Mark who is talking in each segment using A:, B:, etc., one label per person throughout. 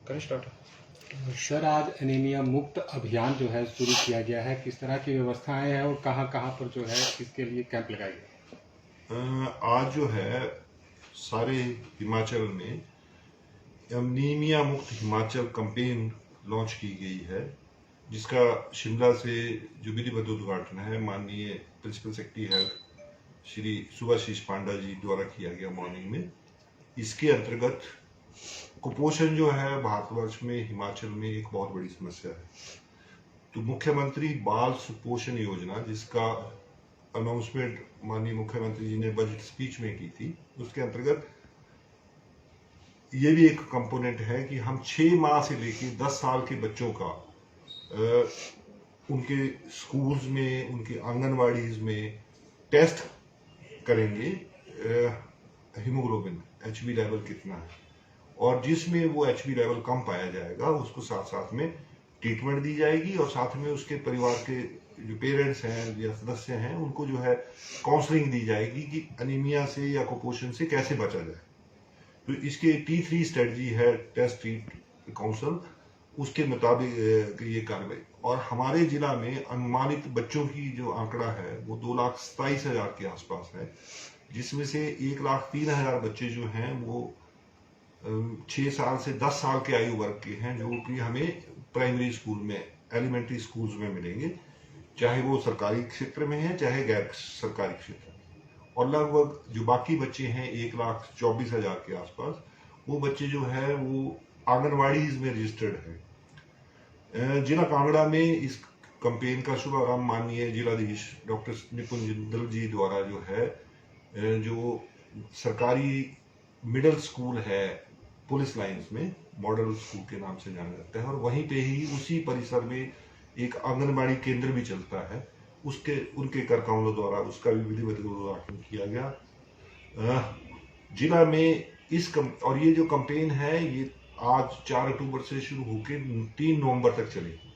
A: करें start.
B: Sir, आज anaemia मुक्त अभियान जो है शुरू किया गया है, किस तरह की व्यवस्थाएं हैं और कहां कहां पर जो है इसके लिए कैंप लगाए गए?
C: आज जो है सारे हिमाचल में एनीमिया मुक्त हिमाचल कैंपेन लॉन्च की गई है, जिसका शिमला से जो विधिवत उद्घाटन है माननीय principal secretary health Shri Subhashish Panda ji द्वारा किया गया मॉर्निंग में। इसके अंतर्गत कुपोषण जो है भारतवर्ष में, हिमाचल में एक बहुत बड़ी समस्या है। तो मुख्यमंत्री बाल सुपोषण योजना, जिसका अनाउंसमेंट माननीय मुख्यमंत्री जी ने बजट स्पीच में की थी, उसके अंतर्गत ये भी एक कंपोनेंट है कि हम 6 माह से लेकर 10 साल के बच्चों का उनके स्कूल्स में, उनके आंगनवाड़ीज में टेस्ट करेंगे हीमोग्लोबिन एचबी लेवल कितना है, और जिसमें वो एचबी लेवल कम पाया जाएगा उसको साथ साथ में ट्रीटमेंट दी जाएगी, और साथ में उसके परिवार के जो पेरेंट्स हैं या सदस्य हैं उनको जो है काउंसलिंग दी जाएगी कि अनीमिया से या कुपोषण से कैसे बचा जाए। तो इसके T3 स्ट्रेटजी है, टेस्ट ट्रीट काउंसल, उसके मुताबिक ये कार्रवाई। और हमारे जिला में अनुमानित बच्चों की जो आंकड़ा है वो 2,27,000 के आसपास है, जिसमें से 1,03,000 बच्चे जो हैं वो 6 साल से 10 साल के आयु वर्ग के हैं, जो कि हमें प्राइमरी स्कूल में, एलिमेंट्री स्कूल्स में मिलेंगे, चाहे वो सरकारी क्षेत्र में है चाहे गैर सरकारी क्षेत्र में। और लगभग जो बाकी बच्चे हैं 1,24,000 के आसपास, वो बच्चे जो है वो आंगनवाड़ीज में रजिस्टर्ड हैं। जिला कांगड़ा में इस कैंपेन का शुभारंभ माननीय जिलाधीश डॉक्टर निपुण जिंदल जी द्वारा जो है, जो सरकारी मिडिल स्कूल है पुलिस लाइंस में, मॉडल स्कूल के नाम से जाना जाता है, और वहीं पे ही उसी परिसर में एक आंगनबाड़ी केंद्र भी चलता है, उनके करकमलों द्वारा उसका भी विधिवत उद्घाटन किया गया जिला में। और ये जो कैंपेन है ये आज 4 अक्टूबर से शुरू होकर 3 नवंबर तक चलेगी।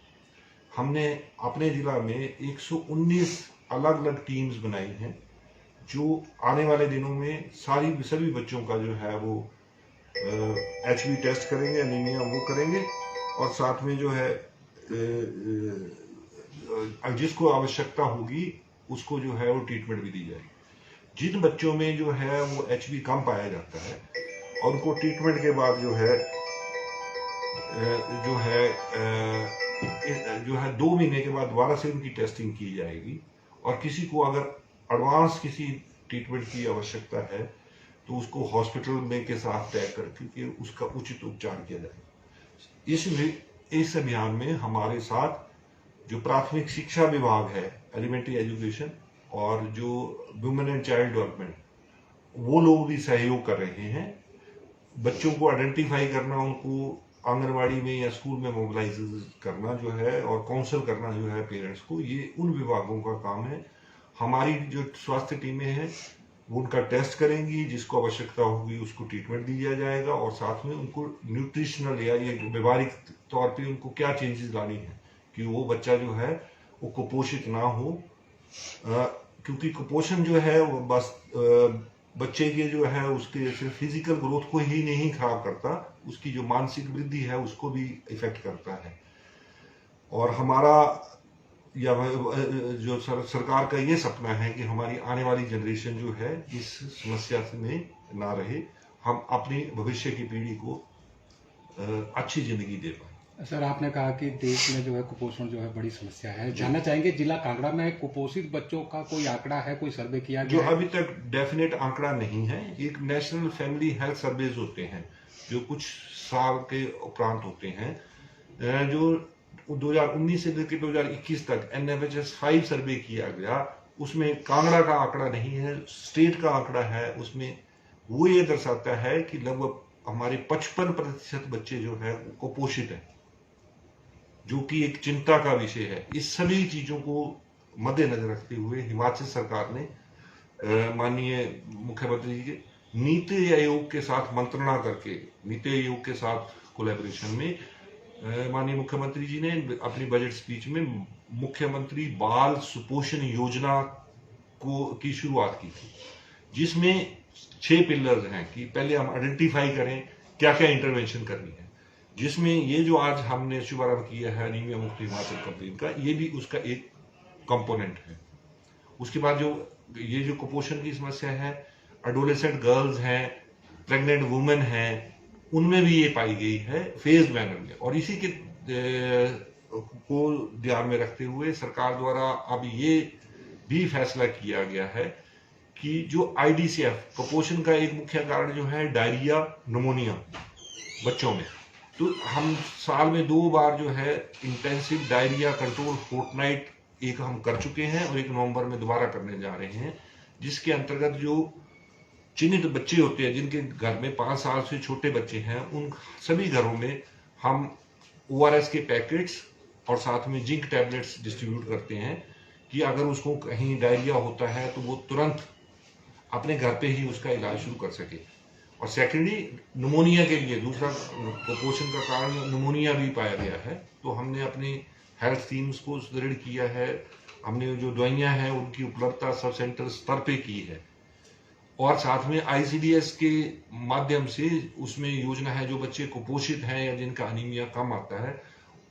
C: हमने अपने जिला में 119 अलग अलग टीम्स बनाई हैं, जो आने वाले दिनों में सभी बच्चों का जो है वो एचबी टेस्ट करेंगे, एनीमिया वो करेंगे, और साथ में जो है जिसको आवश्यकता होगी उसको जो है वो ट्रीटमेंट भी दी जाएगी। जिन बच्चों में जो है वो एचबी कम पाया जाता है और उनको ट्रीटमेंट के बाद जो है 2 महीने के बाद दोबारा से उनकी टेस्टिंग की जाएगी, और किसी को अगर एडवांस किसी ट्रीटमेंट की आवश्यकता है तो उसको हॉस्पिटल में के साथ तय करके उसका उचित उपचार किया जाएगा। इस अभियान में हमारे साथ जो प्राथमिक शिक्षा विभाग है, एलिमेंट्री एजुकेशन, और जो वुमेन एंड चाइल्ड डेवलपमेंट, वो लोग भी सहयोग कर रहे हैं। बच्चों को आइडेंटिफाई करना, उनको आंगनवाड़ी में या स्कूल में मोबिलाइज करना जो है, और काउंसिल करना जो है पेरेंट्स को, ये उन विभागों का काम है। हमारी जो स्वास्थ्य टीमें हैं वो उनका टेस्ट करेंगी, जिसको आवश्यकता होगी उसको ट्रीटमेंट दिया जाएगा, और साथ में उनको न्यूट्रिशनल या ये व्यवहारिक तौर पे उनको क्या चेंजेस लानी है कि वो बच्चा जो है वो कुपोषित ना हो। क्योंकि कुपोषण जो है वो बस बच्चे के जो है उसके सिर्फ फिजिकल ग्रोथ को ही नहीं खराब करता, उसकी जो मानसिक वृद्धि है उसको भी इफेक्ट करता है। और हमारा या जो सरकार का ये सपना है कि हमारी आने वाली जनरेशन जो है इस समस्या में ना रहे, हम अपनी भविष्य की पीढ़ी को अच्छी जिंदगी दे पाए।
B: सर, आपने कहा कि देश में जो है कुपोषण जो है बड़ी समस्या है, जानना चाहेंगे जिला कांगड़ा में कुपोषित बच्चों का कोई आंकड़ा है, कोई सर्वे किया गया
C: जो
B: है?
C: अभी तक डेफिनेट आंकड़ा नहीं है। एक नेशनल फैमिली हेल्थ सर्वेज होते हैं जो कुछ साल के उपरांत होते हैं, जो 2019 से लेकर 2021 तक NFHS 5 सर्वे किया गया, उसमें कांगड़ा का आंकड़ा नहीं है, स्टेट का आंकड़ा है। उसमें वो ये दर्शाता है कि लगभग हमारे 55% बच्चे जो है कुपोषित है, जो कि एक चिंता का विषय है। इस सभी चीजों को मद्देनजर रखते हुए हिमाचल सरकार ने माननीय मुख्यमंत्री जी के नीति आयोग के साथ मंत्रणा करके, नीति आयोग के साथ कोलैबोरेशन में माननीय मुख्यमंत्री जी ने अपनी बजट स्पीच में मुख्यमंत्री बाल सुपोषण योजना की शुरुआत की थी, जिसमें 6 पिलर्स हैं कि पहले हम आइडेंटिफाई करें क्या क्या इंटरवेंशन करनी है, जिसमें ये जो आज हमने शुभारंभ किया है एनीमिया मुक्त हिमाचल कैंपेन का, ये भी उसका एक कंपोनेंट है। उसके बाद जो ये जो कुपोषण की समस्या है, एडोलेसेंट गर्ल्स हैं, प्रेग्नेंट वुमेन हैं, उनमें भी ये पाई गई है फेज मैनर में। और इसी के को ध्यान में रखते हुए सरकार द्वारा अब ये भी फैसला किया गया है कि जो आईडीसीएफ, कुपोषण का एक मुख्य कारण जो है डायरिया, निमोनिया बच्चों में, तो हम साल में 2 बार जो है इंटेंसिव डायरिया कंट्रोल फोर्टनाइट एक हम कर चुके हैं और 1 नवंबर में दोबारा करने जा रहे हैं, जिसके अंतर्गत जो चिन्हित बच्चे होते हैं जिनके घर में 5 साल से छोटे बच्चे हैं, उन सभी घरों में हम ORS के पैकेट्स और साथ में जिंक टैबलेट्स डिस्ट्रीब्यूट करते हैं कि अगर उसको कहीं डायरिया होता है तो वो तुरंत अपने घर पे ही उसका इलाज शुरू कर सके। और सेकेंडली निमोनिया के लिए दूसरा कुपोषण का कारण निमोनिया भी पाया गया है, तो हमने अपनी हेल्थ टीम्स को सुदृढ़ किया है। हमने जो दवाइयां हैं उनकी उपलब्धता सब सेंटर स्तर पे की है और साथ में ICDS के माध्यम से उसमें योजना है जो बच्चे कुपोषित हैं या जिनका अनीमिया कम आता है,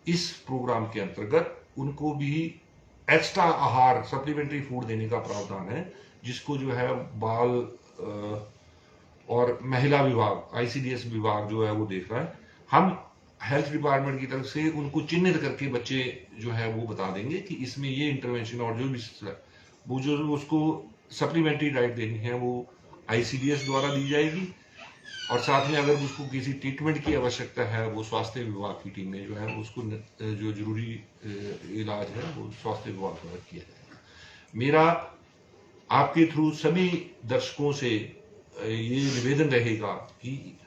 C: इस प्रोग्राम के अंतर्गत उनको भी एक्स्ट्रा आहार सप्लीमेंट्री फूड देने का प्रावधान है, जिसको जो है बाल और महिला विभाग ICDS विभाग जो है वो देख रहा है। हम हेल्थ डिपार्टमेंट की तरफ से उनको चिन्हित करके बच्चे जो है वो बता देंगे कि इसमें ये इंटरवेंशन और जो भी वो जो उसको सप्लीमेंट्री डाइट देनी है वो ICDS द्वारा दी जाएगी और साथ में अगर उसको किसी ट्रीटमेंट की आवश्यकता है वो स्वास्थ्य विभाग की टीम में जो है उसको जो जरूरी इलाज है वो स्वास्थ्य विभाग द्वारा किया जाएगा। मेरा आपके थ्रू सभी दर्शकों से ये निवेदन रहेगा कि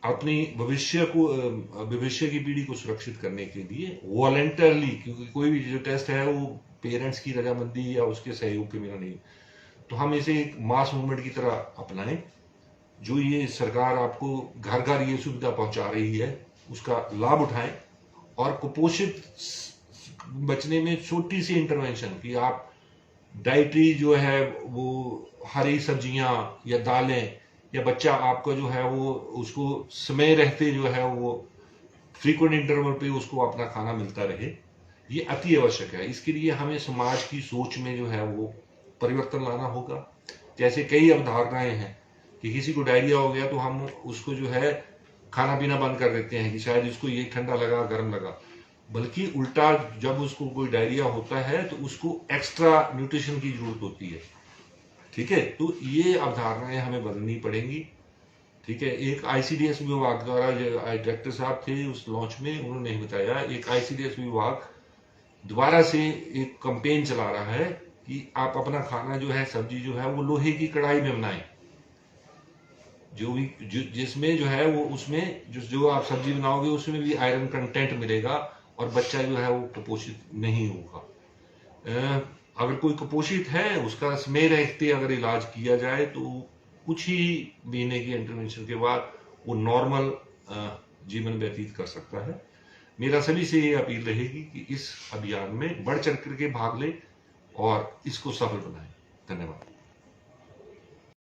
C: अपनी भविष्य की पीढ़ी को सुरक्षित करने के लिए वॉलंटरली, क्योंकि कोई भी जो टेस्ट है वो पेरेंट्स की रजामंदी या उसके सहयोग के बिना नहीं, तो हम इसे एक मास मूवमेंट की तरह अपनाएं। जो ये सरकार आपको घर घर ये सुविधा पहुंचा रही है उसका लाभ उठाएं और कुपोषित बचने में छोटी सी इंटरवेंशन कि आप डाइटरी जो है वो हरी सब्जियां या दालें या बच्चा आपका जो है वो उसको समय रहते जो है वो फ्रीक्वेंट इंटरवल पे उसको अपना खाना मिलता रहे, ये अति आवश्यक है। इसके लिए हमें समाज की सोच में जो है वो परिवर्तन लाना होगा। जैसे कई अवधारणाएं हैं कि किसी को डायरिया हो गया तो हम उसको जो है खाना पीना बंद कर देते हैं कि शायद इसको ये ठंडा लगा गर्म लगा, बल्कि उल्टा जब उसको कोई डायरिया होता है तो उसको एक्स्ट्रा न्यूट्रिशन की जरूरत होती है। ठीक है, तो ये अवधारणाएं हमें बदलनी पड़ेंगी। ठीक है, एक ICDS विभाग द्वारा जो डायरेक्टर साहब थे उस लॉन्च में उन्होंने बताया, एक ICDS विभाग दोबारा से एक कैंपेन चला रहा है कि आप अपना खाना जो है सब्जी जो है वो लोहे की कढ़ाई में बनाएं, जो भी जिसमें जो है वो उसमें जो आप सब्जी बनाओगे उसमें भी आयरन कंटेंट मिलेगा और बच्चा जो है वो कुपोषित नहीं होगा। अगर कोई कुपोषित है उसका समय रहते अगर इलाज किया जाए तो कुछ ही महीने की इंटरवेंशन के बाद वो नॉर्मल जीवन व्यतीत कर सकता है। मेरा सभी से ये अपील रहेगी कि इस अभियान में बढ़ चढ़ करके भाग ले और इसको सफल बनाएं। धन्यवाद।